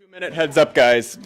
2-minute heads up, guys.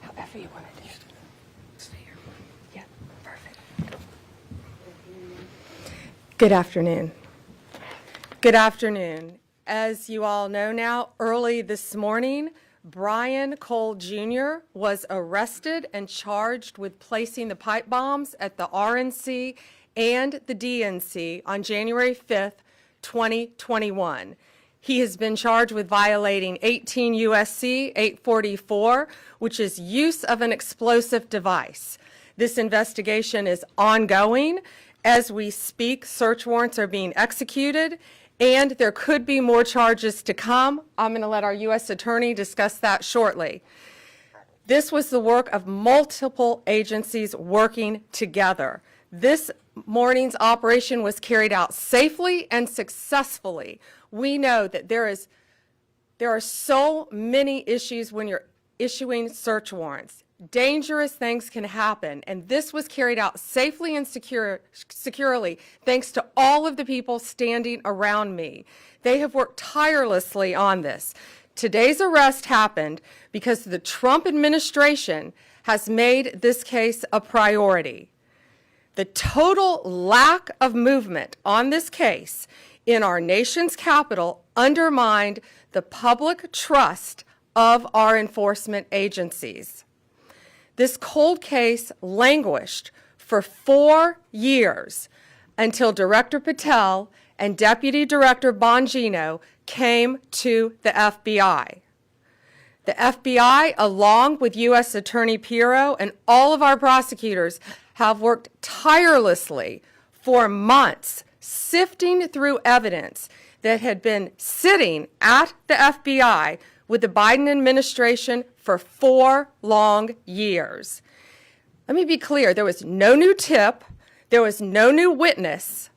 However you want to do it. Stay here. Yeah, perfect. Good afternoon. Good afternoon. As you all know now, early this morning, Brian Cole Jr. was arrested and charged with placing the pipe bombs at the RNC and the DNC on January 5th, 2021. He has been charged with violating 18 U.S.C. 844, which is use of an explosive device. This investigation is ongoing. As we speak, search warrants are being executed, and there could be more charges to come. I'm going to let our U.S. Attorney discuss that shortly. This was the work of multiple agencies working together. This morning's operation was carried out safely and successfully. We know that there are so many issues when you're issuing search warrants. Dangerous things can happen, and this was carried out safely and securely thanks to all of the people standing around me. They have worked tirelessly on this. Today's arrest happened because the Trump administration has made this case a priority. The total lack of movement on this case in our nation's capital undermined the public trust of our enforcement agencies. This cold case languished for 4 years until Director Patel and Deputy Director Bongino came to the FBI. The FBI, along with U.S. Attorney Pirro and all of our prosecutors, have worked tirelessly for months, sifting through evidence that had been sitting at the FBI with the Biden administration for 4 long years. Let me be clear, there was no new tip, there was no new witness,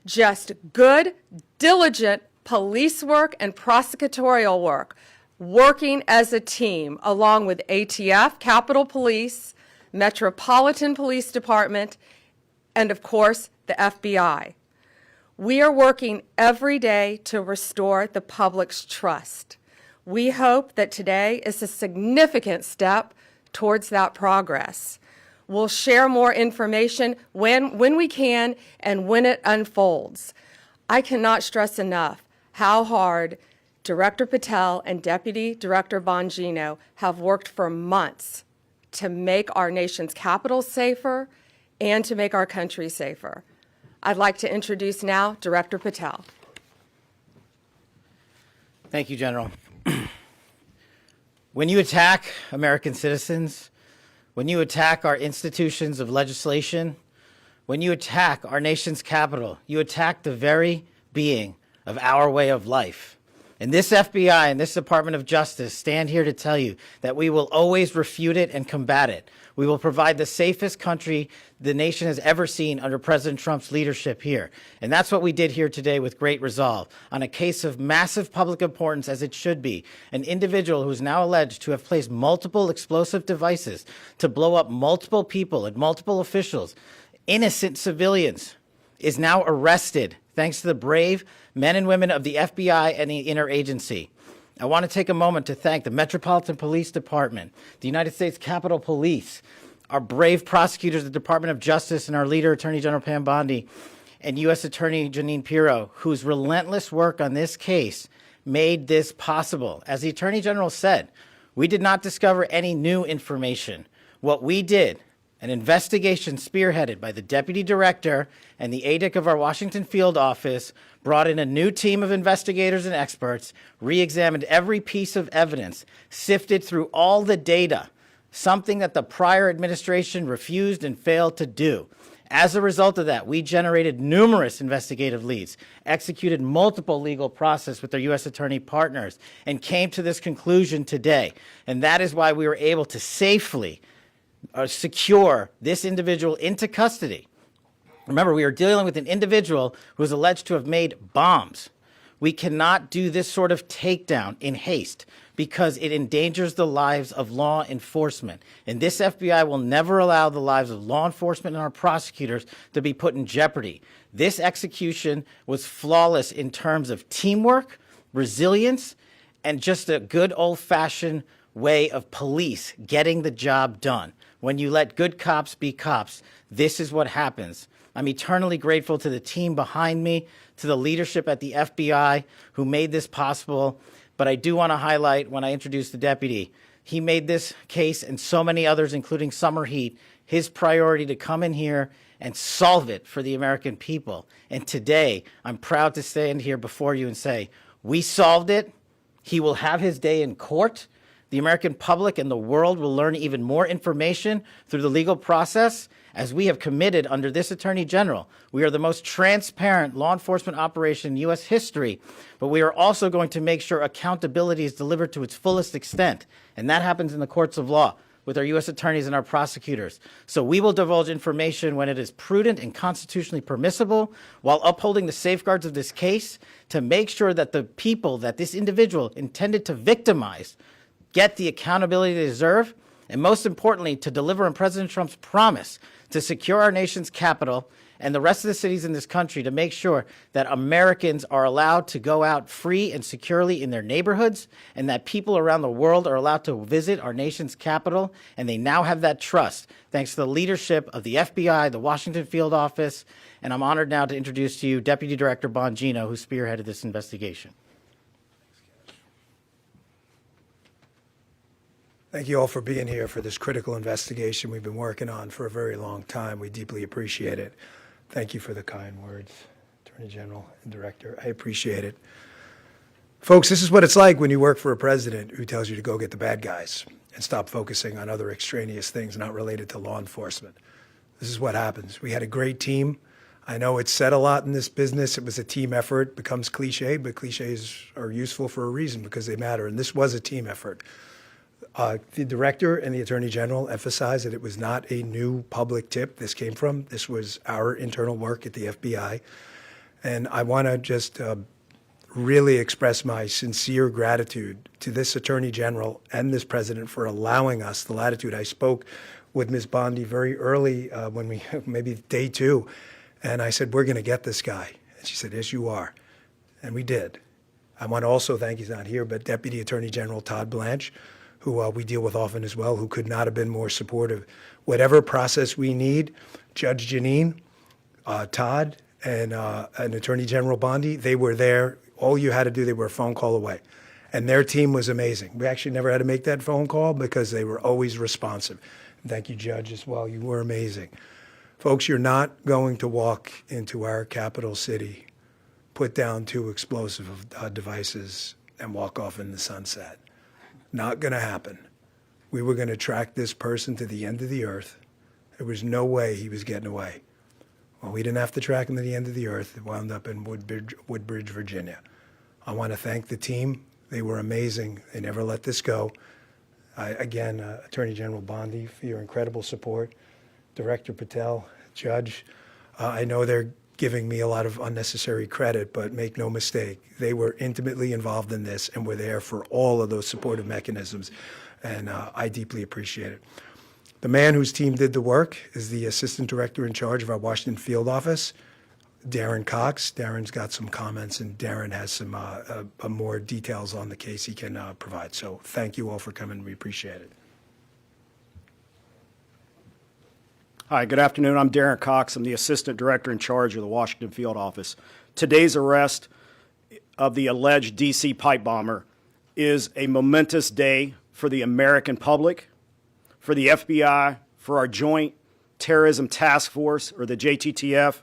just good, diligent police work and prosecutorial work, working as a team along with ATF, Capitol Police, Metropolitan Police Department, and of course, the FBI. We are working every day to restore the public's trust. We hope that today is a significant step towards that progress. We'll share more information when we can and when it unfolds. I cannot stress enough how hard Director Patel and Deputy Director Bongino have worked for months to make our nation's capital safer and to make our country safer. I'd like to introduce now Director Patel. Thank you, General. When you attack American citizens, when you attack our institutions of legislation, when you attack our nation's capital, you attack the very being of our way of life. And this FBI and this Department of Justice stand here to tell you that we will always refute it and combat it. We will provide the safest country the nation has ever seen under President Trump's leadership here. And that's what we did here today with great resolve on a case of massive public importance, as it should be. An individual who is now alleged to have placed multiple explosive devices to blow up multiple people and multiple officials, innocent civilians, is now arrested thanks to the brave men and women of the FBI and the interagency. I want to take a moment to thank the Metropolitan Police Department, the United States Capitol Police, our brave prosecutors, the Department of Justice, and our leader, Attorney General Pam Bondi, and U.S. Attorney Jeanine Pirro, whose relentless work on this case made this possible. As the Attorney General said, we did not discover any new information. What we did, An investigation spearheaded by the deputy director and the ADIC of our Washington field office brought in a new team of investigators and experts, re-examined every piece of evidence, sifted through all the data, something that the prior administration refused and failed to do. As a result of that, we generated numerous investigative leads, executed multiple legal processes with their U.S. attorney partners, and came to this conclusion today. And that is why we were able to safely secure this individual into custody. Remember, we are dealing with an individual who is alleged to have made bombs. We cannot do this sort of takedown in haste because it endangers the lives of law enforcement. And this FBI will never allow the lives of law enforcement and our prosecutors to be put in jeopardy. This execution was flawless in terms of teamwork, resilience, and just a good old-fashioned way of police getting the job done. When you let good cops be cops, this is what happens. I'm eternally grateful to the team behind me, to the leadership at the FBI who made this possible. But I do want to highlight when I introduce the deputy, he made this case and so many others, including Summer Heat, his priority to come in here and solve it for the American people. And today, I'm proud to stand here before you and say, we solved it. He will have his day in court. The American public and the world will learn even more information through the legal process. As we have committed under this Attorney General, we are the most transparent law enforcement operation in U.S. history, but we are also going to make sure accountability is delivered to its fullest extent, and that happens in the courts of law with our U.S. attorneys and our prosecutors. So we will divulge information when it is prudent and constitutionally permissible, while upholding the safeguards of this case to make sure that the people that this individual intended to victimize get the accountability they deserve, and most importantly, to deliver on President Trump's promise to secure our nation's capital and the rest of the cities in this country to make sure that Americans are allowed to go out free and securely in their neighborhoods, and that people around the world are allowed to visit our nation's capital, and they now have that trust thanks to the leadership of the FBI, the Washington field office, and I'm honored now to introduce to you Deputy Director Bongino, who spearheaded this investigation. Thank you all for being here for this critical investigation we've been working on for a very long time. We deeply appreciate it. Thank you for the kind words, Attorney General and Director. I appreciate it. Folks, this is what it's like when you work for a president who tells you to go get the bad guys and stop focusing on other extraneous things not related to law enforcement. This is what happens. We had a great team. I know it's said a lot in this business. It was a team effort. It becomes cliche, but cliches are useful for a reason because they matter. And this was a team effort. The director and the attorney general emphasized that it was not a new public tip this came from. This was our internal work at the FBI. And I want to just really express my sincere gratitude to this attorney general and this president for allowing us the latitude. I spoke with Ms. Bondi very early when we, maybe day 2, and I said, we're going to get this guy. And she said, yes, you are. And we did. I want to also thank, he's not here, but Deputy Attorney General Todd Blanche, who we deal with often as well, who could not have been more supportive. Whatever process we need, Judge Janine, Todd, and Attorney General Bondi, they were there. All you had to do, they were a phone call away. And their team was amazing. We actually never had to make that phone call because they were always responsive. Thank you, Judge, as well. You were amazing. Folks, you're not going to walk into our capital city, put down 2 explosive devices, and walk off in the sunset. Not going to happen. We were going to track this person to the end of the earth. There was no way he was getting away. Well, we didn't have to track him to the end of the earth. It wound up in Woodbridge, Virginia. I want to thank the team. They were amazing. They never let this go. Again, Attorney General Bondi, for your incredible support. Director Patel, Judge, I know they're giving me a lot of unnecessary credit, but make no mistake, they were intimately involved in this and were there for all of those supportive mechanisms, and I deeply appreciate it. The man whose team did the work is the Assistant Director in charge of our Washington field office, Darren Cox. Darren's got some comments, and Darren has some more details on the case he can provide. So thank you all for coming. We appreciate it. Hi, good afternoon. I'm Darren Cox. I'm the Assistant Director in charge of the Washington field office. Today's arrest of the alleged D.C. pipe bomber is a momentous day for the American public, for the FBI, for our joint Terrorism Task Force, or the JTTF,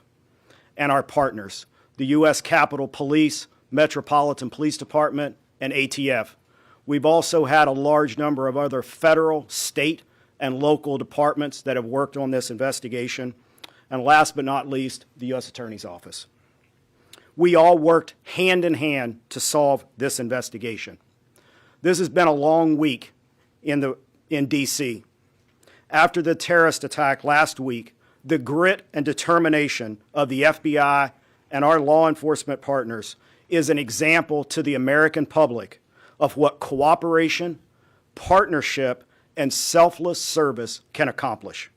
and our partners, the U.S. Capitol Police, Metropolitan Police Department, and ATF. We've also had a large number of other federal, state, and local departments that have worked on this investigation. And last but not least, the U.S. Attorney's Office. We all worked hand in hand to solve this investigation. This has been a long week in D.C. After the terrorist attack last week, the grit and determination of the FBI and our law enforcement partners is an example to the American public of what cooperation, partnership, and selfless service can accomplish.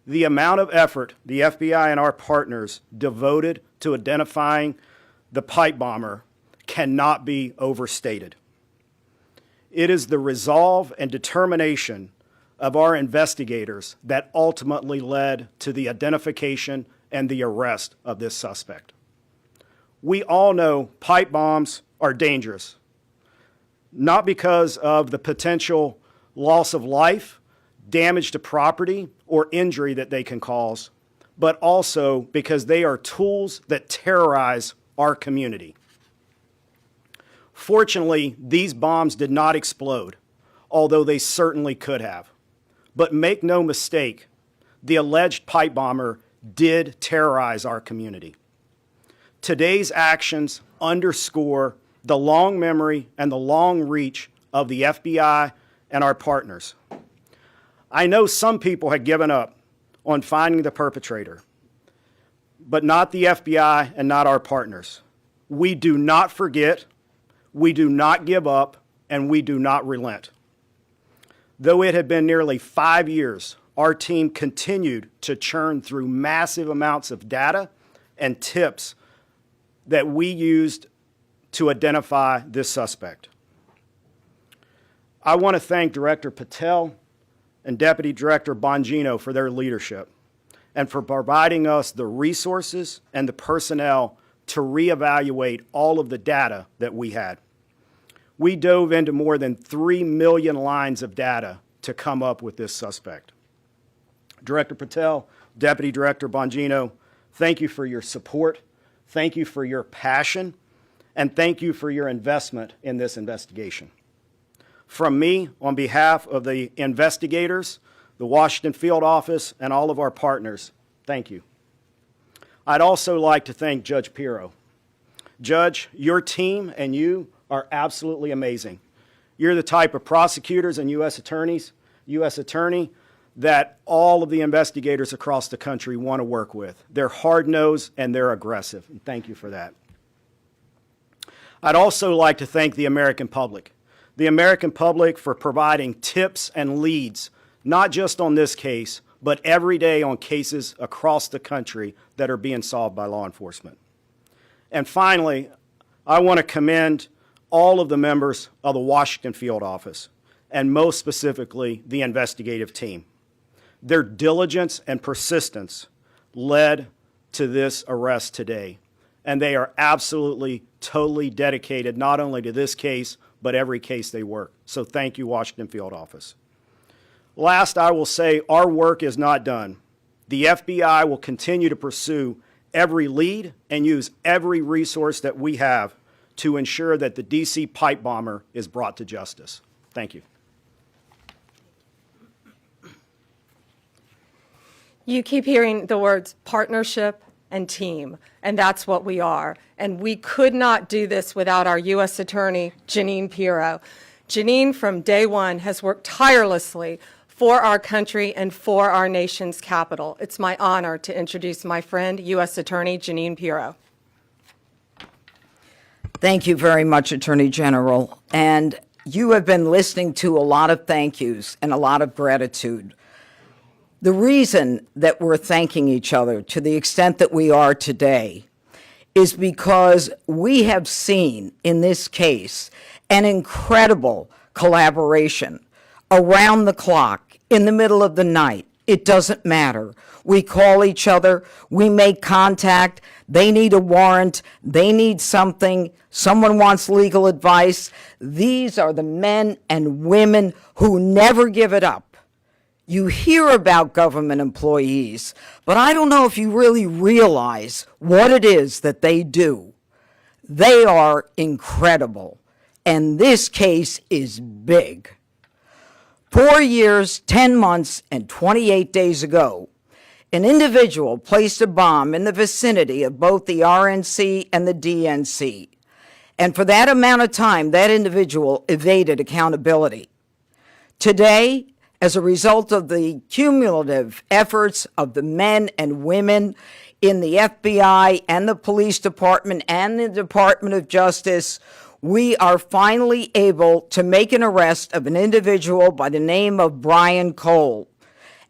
The amount of effort the FBI and our partners devoted to identifying the pipe bomber cannot be overstated. It is the resolve and determination of our investigators that ultimately led to the identification and the arrest of this suspect. We all know pipe bombs are dangerous, not because of the potential loss of life, damage to property, or injury that they can cause, but also because they are tools that terrorize our community. Fortunately, these bombs did not explode, although they certainly could have. But make no mistake, the alleged pipe bomber did terrorize our community. Today's actions underscore the long memory and the long reach of the FBI and our partners. I know some people had given up on finding the perpetrator, but not the FBI and not our partners. We do not forget, we do not give up, and we do not relent. Though it had been nearly 5 years, our team continued to churn through massive amounts of data and tips that we used to identify this suspect. I want to thank Director Patel and Deputy Director Bongino for their leadership and for providing us the resources and the personnel to reevaluate all of the data that we had. We dove into more than 3 million lines of data to come up with this suspect. Director Patel, Deputy Director Bongino, thank you for your support, thank you for your passion, and thank you for your investment in this investigation. From me, on behalf of the investigators, the Washington Field Office, and all of our partners, thank you. I'd also like to thank Judge Pirro. Judge, your team and you are absolutely amazing. You're the type of prosecutors and U.S. attorney, that all of the investigators across the country want to work with. They're hard-nosed and they're aggressive, and thank you for that. I'd also like to thank the American public. The American public for providing tips and leads, not just on this case, but every day on cases across the country that are being solved by law enforcement. And finally, I want to commend all of the members of the Washington Field Office, and most specifically, the investigative team. Their diligence and persistence led to this arrest today, and they are absolutely, totally dedicated not only to this case, but every case they work. So thank you, Washington Field Office. Last, I will say our work is not done. The FBI will continue to pursue every lead and use every resource that we have to ensure that the D.C. pipe bomber is brought to justice. Thank you. You keep hearing the words partnership and team, and that's what we are. And we could not do this without our U.S. Attorney, Jeanine Pirro. Jeanine, from day one, has worked tirelessly for our country and for our nation's capital. It's my honor to introduce my friend, U.S. Attorney Jeanine Pirro. Thank you very much, Attorney General. And you have been listening to a lot of thank yous and a lot of gratitude. The reason that we're thanking each other to the extent that we are today is because we have seen in this case an incredible collaboration around the clock, in the middle of the night. It doesn't matter. We call each other, we make contact, they need a warrant, they need something, someone wants legal advice. These are the men and women who never give it up. You hear about government employees, but I don't know if you really realize what it is that they do. They are incredible, and this case is big. 4 years, 10 months, and 28 days ago, an individual placed a bomb in the vicinity of both the RNC and the DNC. And for that amount of time, that individual evaded accountability. Today, as a result of the cumulative efforts of the men and women in the FBI and the police department and the Department of Justice, we are finally able to make an arrest of an individual by the name of Brian Cole.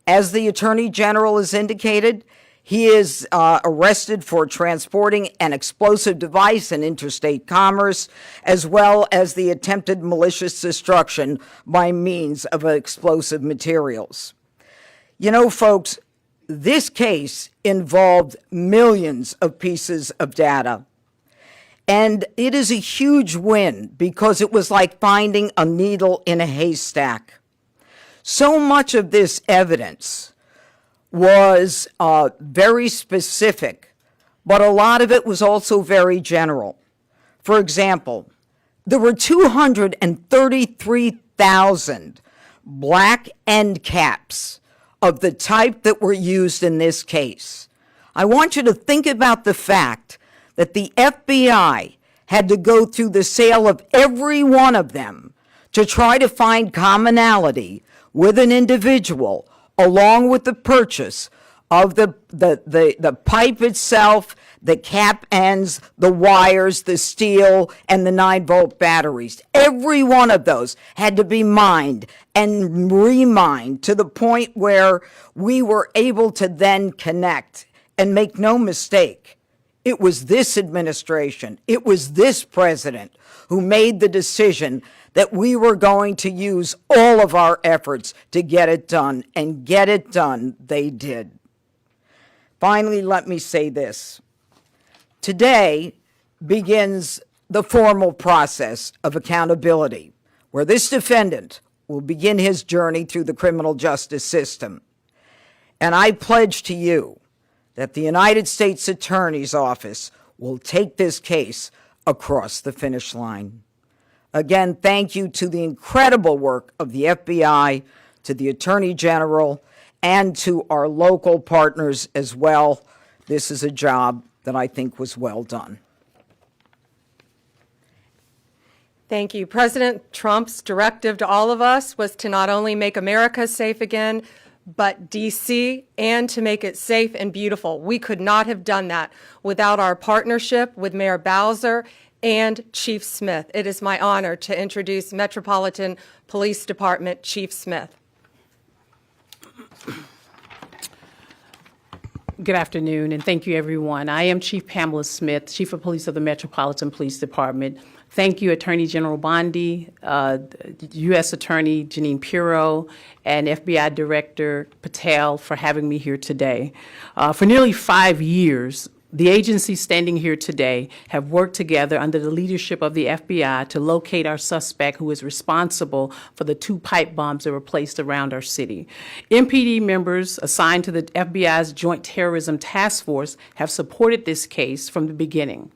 As the Attorney General has indicated, he is arrested for transporting an explosive device in interstate commerce, as well as the attempted malicious destruction by means of explosive materials. You know, folks, this case involved millions of pieces of data. And it is a huge win because it was like finding a needle in a haystack. So much of this evidence was very specific, but a lot of it was also very general. For example, there were 233,000 black end caps of the type that were used in this case. I want you to think about the fact that the FBI had to go through the sale of every one of them to try to find commonality with an individual, along with the purchase of the pipe itself, the cap ends, the wires, the steel, and the 9-volt batteries. Every one of those had to be mined and remined to the point where we were able to then connect. And make no mistake, it was this administration, it was this president who made the decision that we were going to use all of our efforts to get it done, and get it done they did. Finally, let me say this. Today begins the formal process of accountability, where this defendant will begin his journey through the criminal justice system. And I pledge to you that the United States Attorney's Office will take this case across the finish line. Again, thank you to the incredible work of the FBI, to the Attorney General, and to our local partners as well. This is a job that I think was well done. Thank you. President Trump's directive to all of us was to not only make America safe again, but D.C., and to make it safe and beautiful. We could not have done that without our partnership with Mayor Bowser and Chief Smith. It is my honor to introduce Metropolitan Police Department Chief Smith. Good afternoon, and thank you, everyone. I am Chief Pamela Smith, Chief of Police of the Metropolitan Police Department. Thank you, Attorney General Bondi, U.S. Attorney Janine Pirro, and FBI Director Patel for having me here today. For nearly 5 years, the agencies standing here today have worked together under the leadership of the FBI to locate our suspect who is responsible for the 2 pipe bombs that were placed around our city. MPD members assigned to the FBI's Joint Terrorism Task Force have supported this case from the beginning.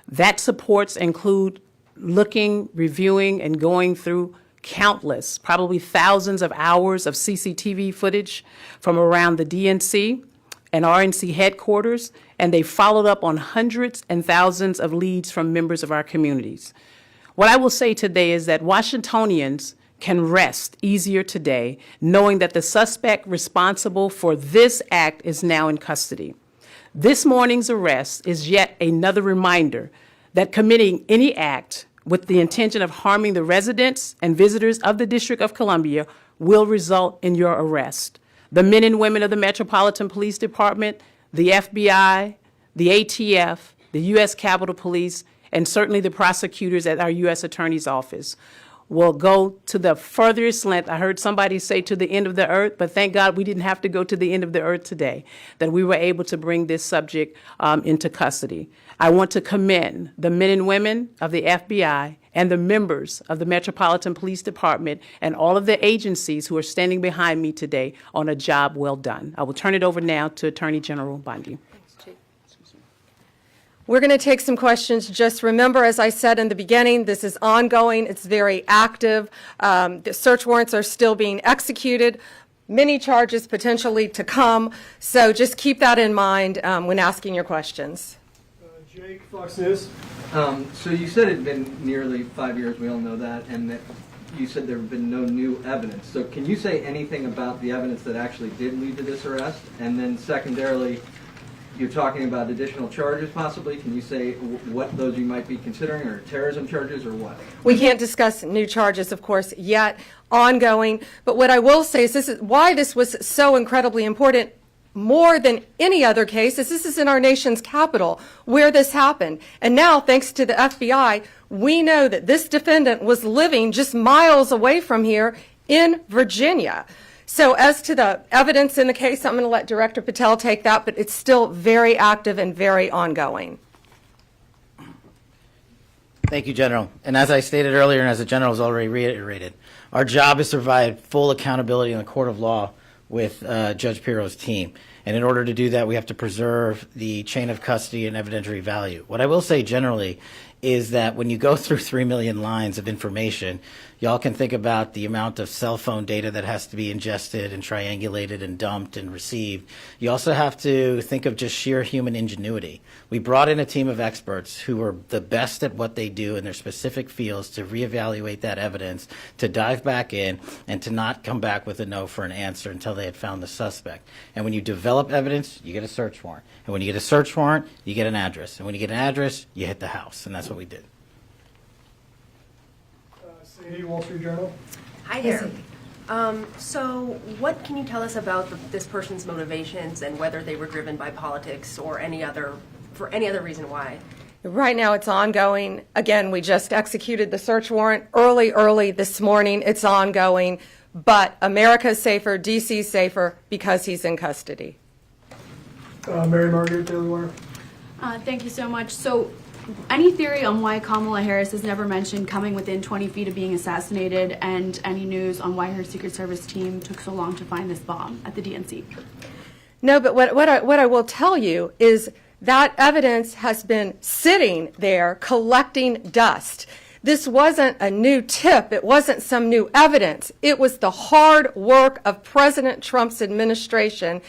That supports include looking, reviewing, and going through countless, probably thousands of hours of CCTV footage from around the DNC and RNC headquarters, and they followed up on hundreds and thousands of leads from members of our communities. What I will say today is that Washingtonians can rest easier today knowing that the suspect responsible for this act is now in custody. This morning's arrest is yet another reminder that committing any act with the intention of harming the residents and visitors of the District of Columbia will result in your arrest. The men and women of the Metropolitan Police Department, the FBI, the ATF, the U.S. Capitol Police, and certainly the prosecutors at our U.S. Attorney's Office will go to the furthest length. I heard somebody say to the end of the earth, but thank God we didn't have to go to the end of the earth today, that we were able to bring this subject into custody. I want to commend the men and women of the FBI and the members of the Metropolitan Police Department and all of the agencies who are standing behind me today on a job well done. I will turn it over now to Attorney General Bondi. We're going to take some questions. Just remember, as I said in the beginning, this is ongoing. It's very active. The search warrants are still being executed. Many charges potentially to come. So just keep that in mind when asking your questions. Jake, Fox News. So you said it had been nearly 5 years, we all know that, and that you said there have been no new evidence. So can you say anything about the evidence that actually did lead to this arrest? And then secondarily, you're talking about additional charges possibly. Can you say what those you might be considering, or terrorism charges, or what? We can't discuss new charges, of course, yet, ongoing. But what I will say is this is why this was so incredibly important, more than any other case, is this is in our nation's capital where this happened. And now, thanks to the FBI, we know that this defendant was living just miles away from here in Virginia. So as to the evidence in the case, I'm going to let Director Patel take that, but it's still very active and very ongoing. Thank you, General. And as I stated earlier, and as the General has already reiterated, our job is to provide full accountability in the court of law with Judge Pirro's team. And in order to do that, we have to preserve the chain of custody and evidentiary value. What I will say generally is that when you go through 3 million lines of information, y'all can think about the amount of cell phone data that has to be ingested and triangulated and dumped and received. You also have to think of just sheer human ingenuity. We brought in a team of experts who are the best at what they do in their specific fields to reevaluate that evidence, to dive back in, and to not come back with a no for an answer until they had found the suspect. And when you develop evidence, you get a search warrant. And when you get a search warrant, you get an address. And when you get an address, you hit the house. And that's what we did. Sadie, Wall Street Journal. Hi there. So what can you tell us about this person's motivations and whether they were driven by politics or for any other reason why? Right now, it's ongoing. Again, we just executed the search warrant early this morning. It's ongoing. But America's safer, DC's safer because he's in custody. Mary Margaret, Daily Wire. Thank you so much. So, any theory on why Kamala Harris is never mentioned coming within 20 feet of being assassinated, and any news on why her Secret Service team took so long to find this bomb at the DNC? No, but what I will tell you is that evidence has been sitting there collecting dust. This wasn't a new tip. It wasn't some new evidence. It was the hard work of President Trump's administration,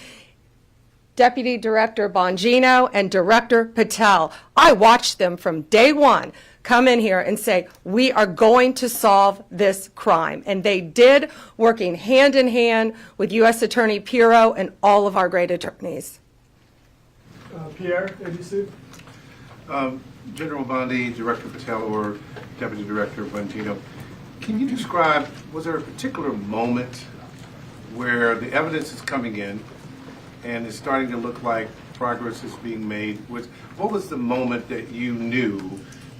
Deputy Director Bongino and Director Patel. I watched them from day one come in here and say, we are going to solve this crime. And they did, working hand in hand with U.S. Attorney Pirro and all of our great attorneys. Pierre, ABC. General Bondi, Director Patel, or Deputy Director Bongino, can you describe, was there a particular moment where the evidence is coming in and it's starting to look like progress is being made? What was the moment that you knew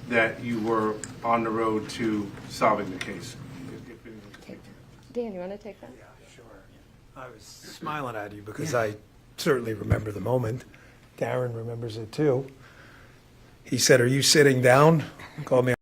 that you were on the road to solving the case? Dan, you want to take that? Yeah, sure. I was smiling at you because I certainly remember the moment. Darren remembers it too. He said, "Are you sitting down?" Called me